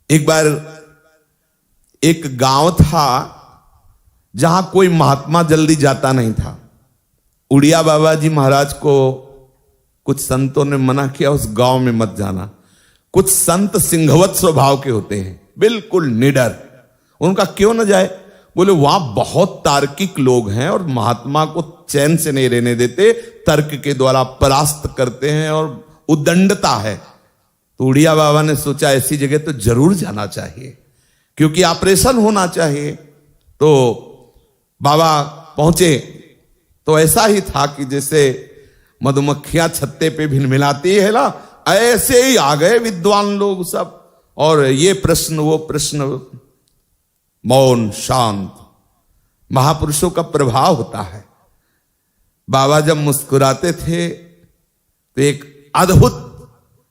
एक बार एक गांव था जहां कोई महात्मा जल्दी जाता नहीं था। उड़िया बाबा जी महाराज को कुछ संतों ने मना किया, उस गांव में मत जाना। कुछ संत सिंहवत स्वभाव के होते हैं, बिल्कुल निडर। उनका क्यों न जाए? बोले वहां बहुत तार्किक लोग हैं और महात्मा को चैन से नहीं रहने देते, तर्क के द्वारा परास्त करते हैं और उदंडता है। तो उड़िया बाबा ने सोचा ऐसी जगह तो जरूर जाना चाहिए, क्योंकि ऑपरेशन होना चाहिए। तो बाबा पहुंचे तो ऐसा ही था कि जैसे मधुमक्खियां छत्ते पे भिलमिलाती है ना, ऐसे ही आ गए विद्वान लोग सब, और ये प्रश्न वो प्रश्न, मौन शांत। महापुरुषों का प्रभाव होता है। बाबा जब मुस्कुराते थे तो एक अद्भुत,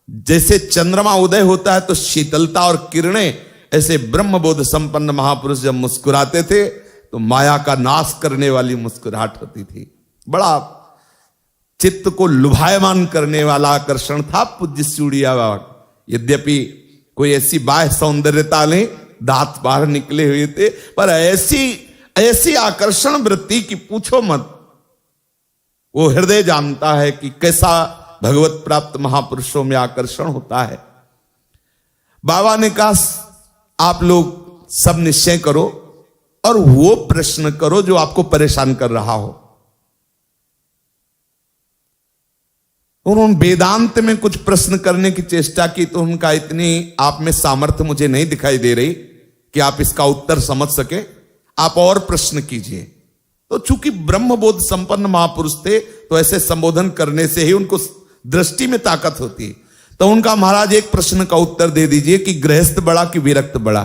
जैसे चंद्रमा उदय होता है तो शीतलता और किरणें, ऐसे ब्रह्मबोध संपन्न महापुरुष जब मुस्कुराते थे तो माया का नाश करने वाली मुस्कुराहट होती थी। बड़ा चित्त को लुभायमान करने वाला आकर्षण था पूज्य श्री उड़िया बाबा। यद्यपि कोई ऐसी बाह्य सौंदर्यता नहीं, दांत बाहर निकले हुए थे, पर ऐसी आकर्षण वृत्ति की पूछो मत। वो हृदय जानता है कि कैसा भगवत प्राप्त महापुरुषों में आकर्षण होता है। बाबा ने कहा आप लोग सब निश्चय करो और वो प्रश्न करो जो आपको परेशान कर रहा हो। उन्होंने वेदांत में कुछ प्रश्न करने की चेष्टा की तो उनका इतनी आप में सामर्थ्य मुझे नहीं दिखाई दे रही कि आप इसका उत्तर समझ सके। आप और प्रश्न कीजिए। तो चूंकि ब्रह्मबोध संपन्न महापुरुष थे तो ऐसे संबोधन करने से ही उनको दृष्टि में ताकत होती। तो उनका महाराज एक प्रश्न का उत्तर दे दीजिए कि गृहस्थ बड़ा कि विरक्त बड़ा?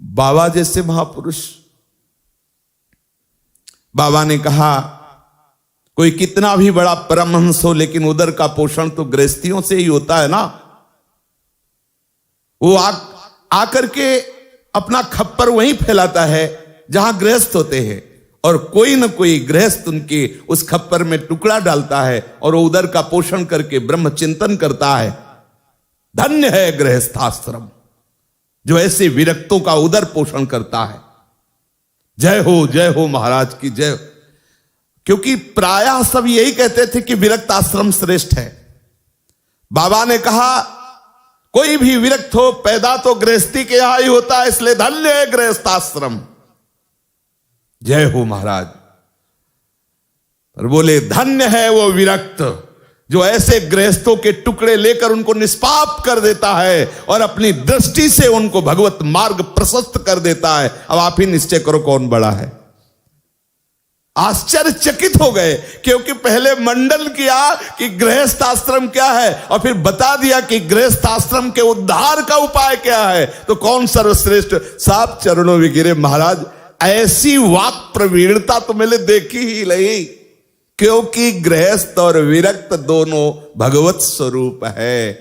बाबा जैसे महापुरुष, बाबा ने कहा कोई कितना भी बड़ा परमहंस हो लेकिन उदर का पोषण तो गृहस्थियों से ही होता है ना। वो आकर के अपना खप्पर वहीं फैलाता है जहां गृहस्थ होते हैं, और कोई न कोई गृहस्थ उनके उस खप्पर में टुकड़ा डालता है और वो उदर का पोषण करके ब्रह्म चिंतन करता है। धन्य है गृहस्थाश्रम जो ऐसे विरक्तों का उदर पोषण करता है। जय हो महाराज की जय। क्योंकि प्रायः सब यही कहते थे कि विरक्त आश्रम श्रेष्ठ है। बाबा ने कहा कोई भी विरक्त हो पैदा तो गृहस्थी के यहां ही होता है, इसलिए धन्य है गृहस्थाश्रम। जय हो महाराज। और बोले धन्य है वो विरक्त जो ऐसे गृहस्थों के टुकड़े लेकर उनको निष्पाप कर देता है और अपनी दृष्टि से उनको भगवत मार्ग प्रशस्त कर देता है। अब आप ही निश्चय करो कौन बड़ा है। आश्चर्यचकित हो गए, क्योंकि पहले मंडन किया कि गृहस्थ आश्रम क्या है और फिर बता दिया कि गृहस्थ आश्रम के उद्धार का उपाय क्या है। तो कौन सर्वश्रेष्ठ? साफ चरणों में गिरे महाराज। ऐसी वाक प्रवीणता तो मैंने देखी ही नहीं, क्योंकि गृहस्थ और विरक्त दोनों भगवत स्वरूप है।